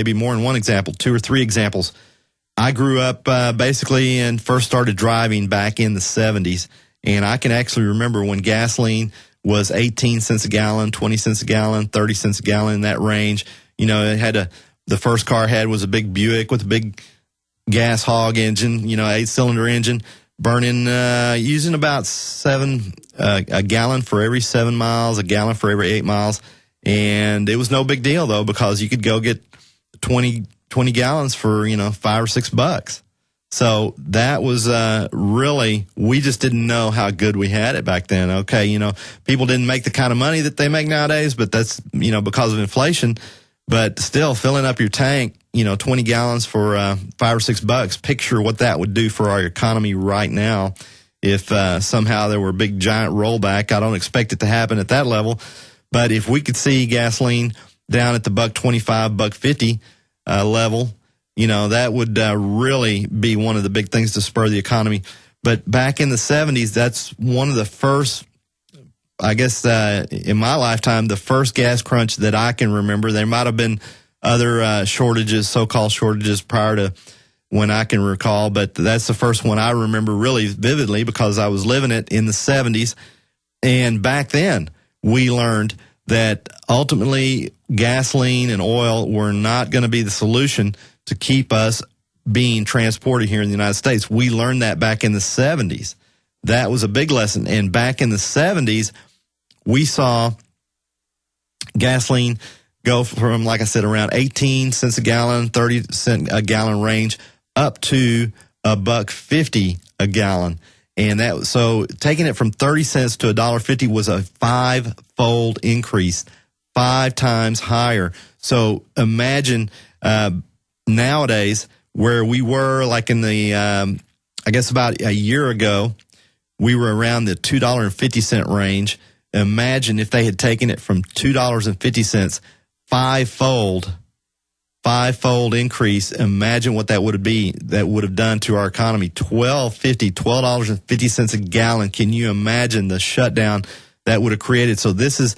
maybe more than one example, 2 or 3 examples. I grew up basically and first started driving back in the 70s, and I can actually remember when gasoline was 18 cents a gallon, 20 cents a gallon, 30 cents a gallon, in that range. You know, it had the first car I had was a big Buick with a big gas hog engine, you know, 8-cylinder engine, burning, using about a gallon for every 7 miles, a gallon for every 8 miles. And it was no big deal though, because you could go get 20 gallons for, you know, $5 or $6. So that was really, we just didn't know how good we had it back then. Okay, you know, people didn't make the kind of money that they make nowadays, but that's, you know, because of inflation. But still, filling up your tank, you know, 20 gallons for $5 or $6. Picture what that would do for our economy right now if somehow there were a big giant rollback. I don't expect it to happen at that level, but if we could see gasoline down at the $1.25, $1.50 level, you know, that would really be one of the big things to spur the economy. But back in the 70s, that's one of the first, I guess, in my lifetime, the first gas crunch that I can remember. There might have been other shortages, so-called shortages prior to when I can recall, but that's the first one I remember really vividly because I was living it in the 70s. And back then, we learned that ultimately gasoline and oil were not going to be the solution to keep us being transported here in the United States. We learned that back in the 70s. That was a big lesson. And back in the 70s, we saw gasoline go from, like I said, around 18 cents a gallon, 30 cent a gallon range, up to $1.50 a gallon. And that, so taking it from 30 cents to $1.50 was a 5-fold increase, 5 times higher. So imagine nowadays where we were like in the, I guess about a year ago, we were around the $2.50 range. Imagine if they had taken it from $2.50, 5-fold increase. Imagine what that would have done to our economy. $12.50 a gallon. Can you imagine the shutdown that would have created? So this is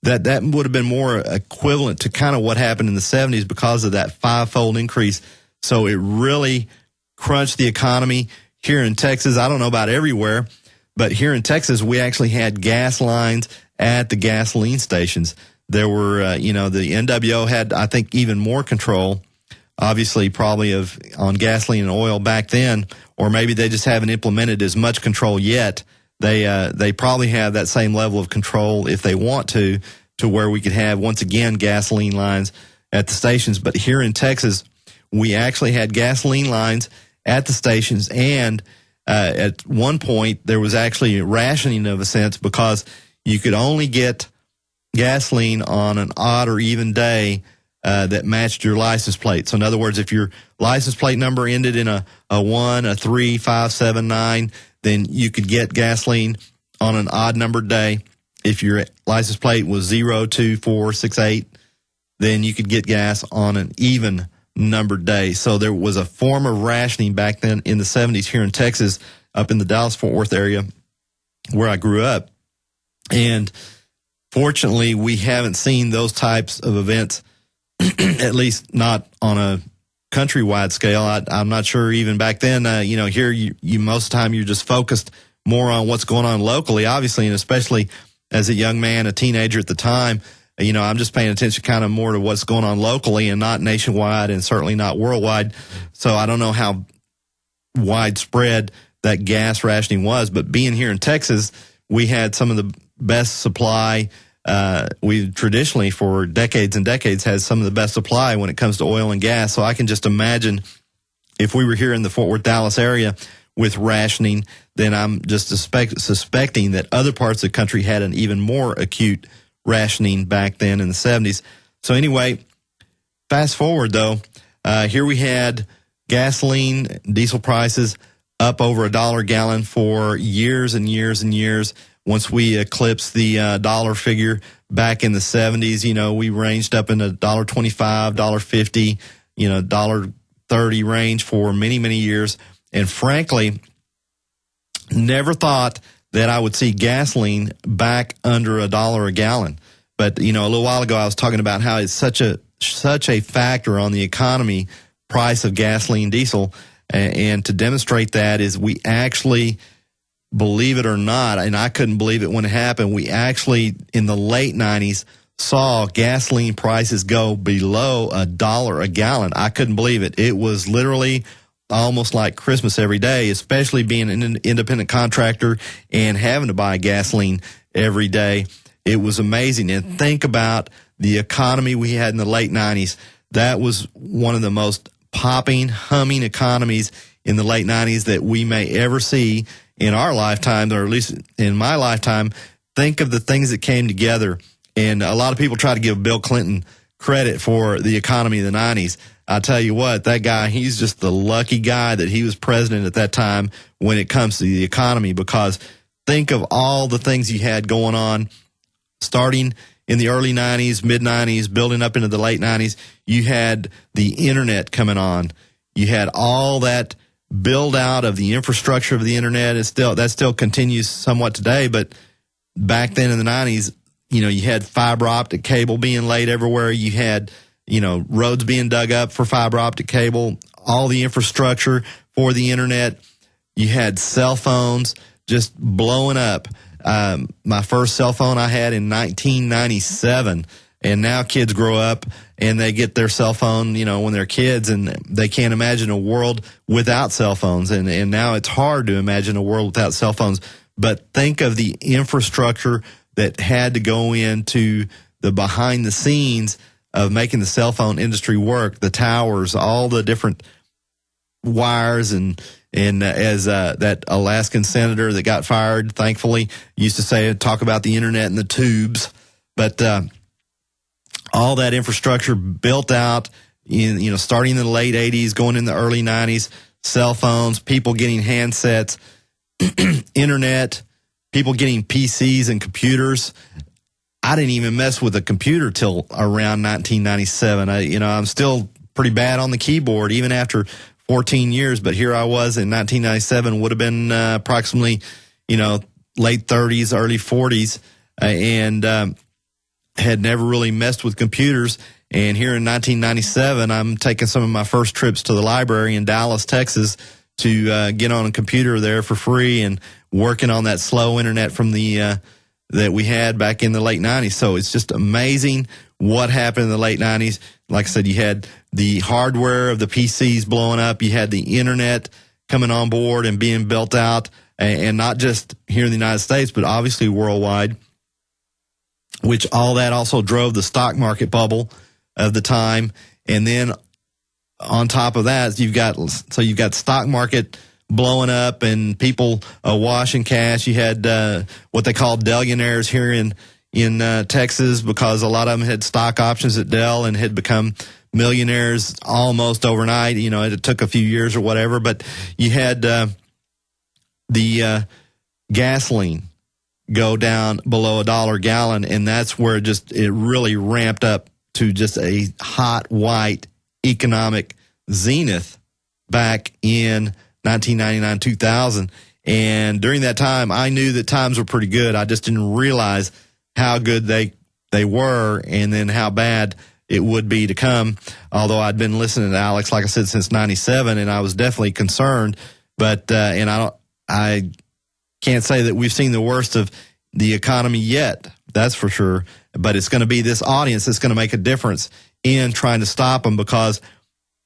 that would have been more equivalent to kind of what happened in the 70s because of that 5-fold increase. So it really crunched the economy here in Texas. I don't know about everywhere, but here in Texas, we actually had gas lines at the gasoline stations. There were, the NWO had, I think, even more control, obviously, probably on gasoline and oil back then, or maybe they just haven't implemented as much control yet. They probably have that same level of control if they want to where we could have, once again, gasoline lines at the stations. But here in Texas, we actually had gasoline lines at the stations, and at one point, there was actually rationing of a sense because you could only get gasoline on an odd or even day that matched your license plate. So in other words, if your license plate number ended in a 1, a 3, 5, 7, 9, then you could get gasoline on an odd numbered day. If your license plate was 0, 2, 4, 6, 8, then you could get gas on an even numbered day. So there was a form of rationing back then in the 70s here in Texas, up in the Dallas-Fort Worth area where I grew up. And fortunately, we haven't seen those types of events, at least not on a countrywide scale. I'm not sure even back then, here you most of the time you're just focused more on what's going on locally, obviously, and especially as a young man, a teenager at the time, I'm just paying attention kind of more to what's going on locally and not nationwide and certainly not worldwide. So I don't know how widespread that gas rationing was, but being here in Texas, we had some of the best supply. We traditionally for decades and decades had some of the best supply when it comes to oil and gas. So I can just imagine if we were here in the Fort Worth, Dallas area with rationing, then I'm just suspecting that other parts of the country had an even more acute rationing back then in the 70s. So anyway, fast forward though, here we had gasoline, diesel prices up over $1 a gallon for years and years and years. Once we eclipsed the dollar figure back in the 70s, we ranged up in the $1.25, $1.50, $1.30 range for many, many years. And frankly, never thought that I would see gasoline back under $1 a gallon. But, you know, a little while ago I was talking about how it's such a factor on the economy, price of gasoline, diesel. And to demonstrate that is we actually, believe it or not, and I couldn't believe it when it happened, we actually, in the late 90s, saw gasoline prices go below $1 a gallon. I couldn't believe it. It was literally almost like Christmas every day, especially being an independent contractor and having to buy gasoline every day. It was amazing. And think about the economy we had in the late 90s. That was one of the most popping, humming economies in the late 90s that we may ever see in our lifetime, or at least in my lifetime. Think of the things that came together. And a lot of people try to give Bill Clinton credit for the economy of the 90s. I tell you what, that guy, he's just the lucky guy that he was president at that time when it comes to the economy, because think of all the things he had going on starting in the early 90s, mid-90s, building up into the late 90s. You had the internet coming on. You had all that build out of the infrastructure of the internet. That still continues somewhat today, but back then in the 90s, you know, you had fiber optic cable being laid everywhere. You had, you know, roads being dug up for fiber optic cable, all the infrastructure for the internet. You had cell phones just blowing up. My first cell phone I had in 1997, and now kids grow up and they get their cell phone, you know, when they're kids, and they can't imagine a world without cell phones. And now it's hard to imagine a world without cell phones. But think of the infrastructure that had to go into the behind the scenes of making the cell phone industry work, the towers, all the different wires, and as that Alaskan senator that got fired, thankfully, used to talk about the internet and the tubes. But all that infrastructure built out in, you know, starting in the late 80s, going in the early 90s, cell phones, people getting handsets, internet, people getting PCs and computers. I didn't even mess with a computer till around 1997. I'm still pretty bad on the keyboard, even after 14 years, but here I was in 1997, would have been approximately, you know, late 30s, early 40s, and had never really messed with computers. And here in 1997, I'm taking some of my first trips to the library in Dallas, Texas, to get on a computer there for free and working on that slow internet from the that we had back in the late 90s. So it's just amazing what happened in the late 90s. Like I said, you had the hardware of the PCs blowing up. You had the internet coming on board and being built out, and not just here in the United States, but obviously worldwide, which all that also drove the stock market bubble of the time. And then on top of that, you've got stock market blowing up and people awash in cash. You had what they called Dellionaires here in Texas, because a lot of them had stock options at Dell and had become millionaires almost overnight. You know, it took a few years or whatever, but you had the gasoline go down below $1 a gallon, and that's where it really ramped up to just a hot white economic zenith back in 1999, 2000. And during that time, I knew that times were pretty good. I just didn't realize how good they were, and then how bad it would be to come. Although I'd been listening to Alex, like I said, since 97, and I was definitely concerned. But and I can't say that we've seen the worst of the economy yet. That's for sure. But it's going to be this audience that's going to make a difference in trying to stop them, because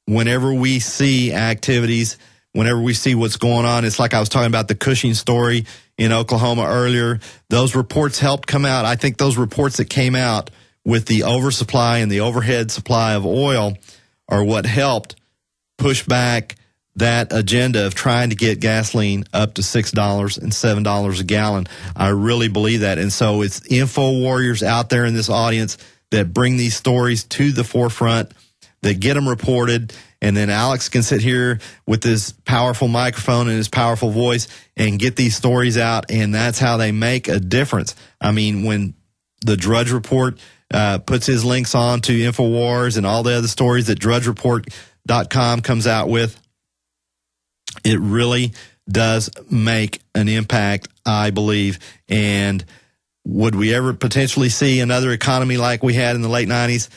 whenever we see activities, whenever we see what's going on, it's like I was talking about the Cushing story in Oklahoma earlier. Those reports helped come out. I think those reports that came out with the oversupply and the overhead supply of oil are what helped push back that agenda of trying to get gasoline up to $6 and $7 a gallon. I really believe that. And so it's info warriors out there in this audience that bring these stories to the forefront, that get them reported. And then Alex can sit here with his powerful microphone and his powerful voice and get these stories out. And that's how they make a difference. I mean, when the Drudge Report puts his links on to InfoWars and all the other stories that DrudgeReport.com comes out with, it really does make an impact, I believe. And would we ever potentially see another economy like we had in the late 90s?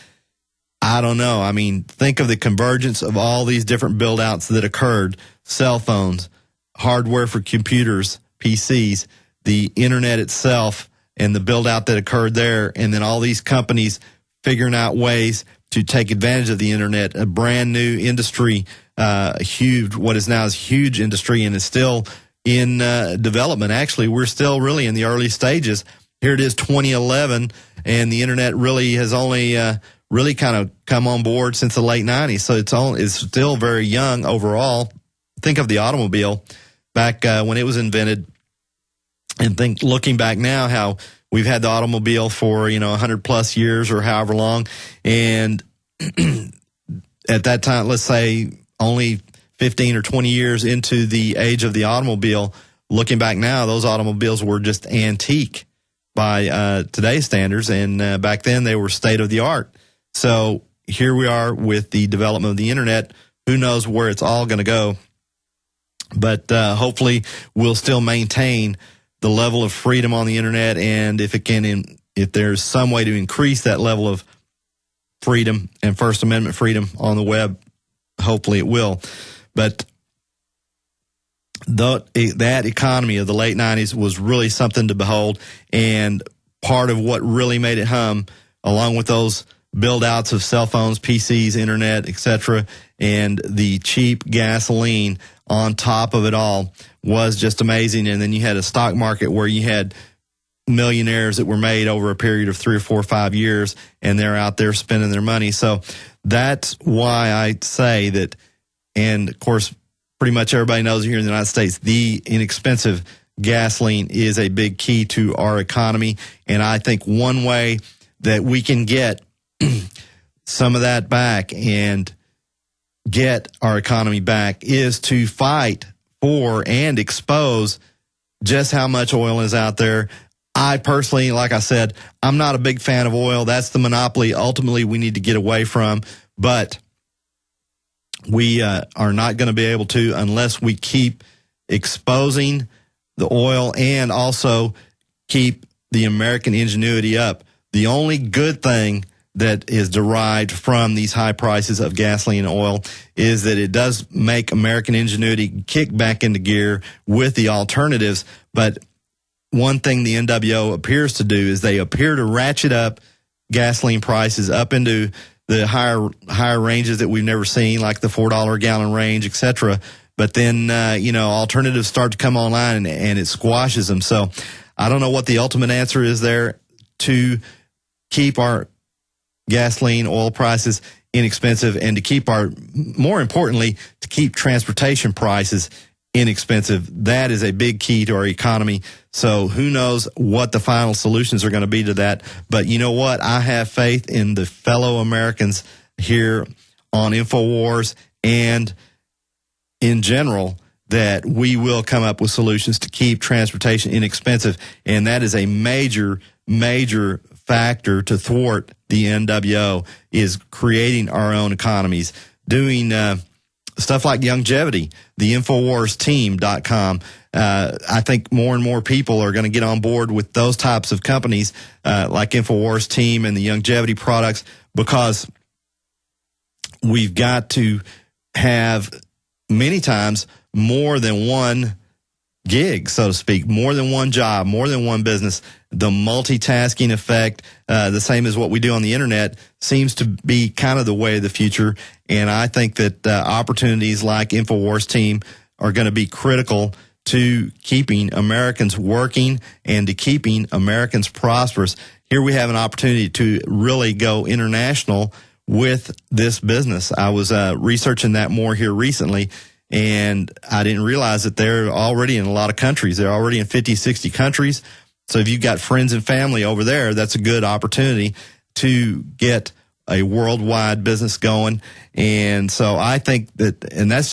I don't know. I mean, think of the convergence of all these different build-outs that occurred: cell phones, hardware for computers, PCs, the internet itself, and the build-out that occurred there, and then all these companies figuring out ways to take advantage of the internet, a brand new industry, huge, what is now a huge industry, and is still in development. Actually, we're still really in the early stages. Here it is, 2011, and the internet really has only really kind of come on board since the late 90s. So it's still very young overall. Think of the automobile back when it was invented, and think, looking back now, how we've had the automobile for 100 plus years or however long, and at that time, let's say only 15 or 20 years into the age of the automobile, looking back now, those automobiles were just antique by today's standards, and back then they were state of the art. So here we are with the development of the internet. Who knows where it's all going to go, but hopefully we'll still maintain the level of freedom on the internet, and if there's some way to increase that level of freedom and First Amendment freedom on the web, hopefully it will. But that economy of the late 90s was really something to behold, and part of what really made it hum, along with those build-outs of cell phones, PCs, internet, etc., and the cheap gasoline on top of it all, was just amazing. And then you had a stock market where you had millionaires that were made over a period of 3 or 4 or 5 years, and they're out there spending their money. So that's why I say that, and of course, pretty much everybody knows here in the United States, the inexpensive gasoline is a big key to our economy. And I think one way that we can get some of that back and get our economy back is to fight for and expose just how much oil is out there. I personally, like I said, I'm not a big fan of oil. That's the monopoly ultimately we need to get away from. But we are not going to be able to unless we keep exposing the oil and also keep the American ingenuity up. The only good thing that is derived from these high prices of gasoline and oil is that it does make American ingenuity kick back into gear with the alternatives. But one thing the NWO appears to do is they appear to ratchet up gasoline prices up into the higher ranges that we've never seen, like the $4 a gallon range, etc. But then, alternatives start to come online and it squashes them. So I don't know what the ultimate answer is there to keep our gasoline, oil prices inexpensive, and to keep more importantly, to keep transportation prices inexpensive. That is a big key to our economy. So who knows what the final solutions are going to be to that. But you know what? I have faith in the fellow Americans here on InfoWars and in general that we will come up with solutions to keep transportation inexpensive. And that is a major, major factor to thwart the NWO, is creating our own economies, doing stuff like longevity, the InfoWarsTeam.com. I think more and more people are going to get on board with those types of companies like InfoWars Team and the longevity products, because we've got to have many times more than one gig, so to speak, more than one job, more than one business. The multitasking effect, the same as what we do on the internet, seems to be kind of the way of the future. And I think that opportunities like InfoWars Team are going to be critical to keeping Americans working and to keeping Americans prosperous. Here we have an opportunity to really go international with this business. I was researching that more here recently, and I didn't realize that they're already in a lot of countries. They're already in 50, 60 countries. So if you've got friends and family over there, that's a good opportunity to get a worldwide business going. And so I think that, and that's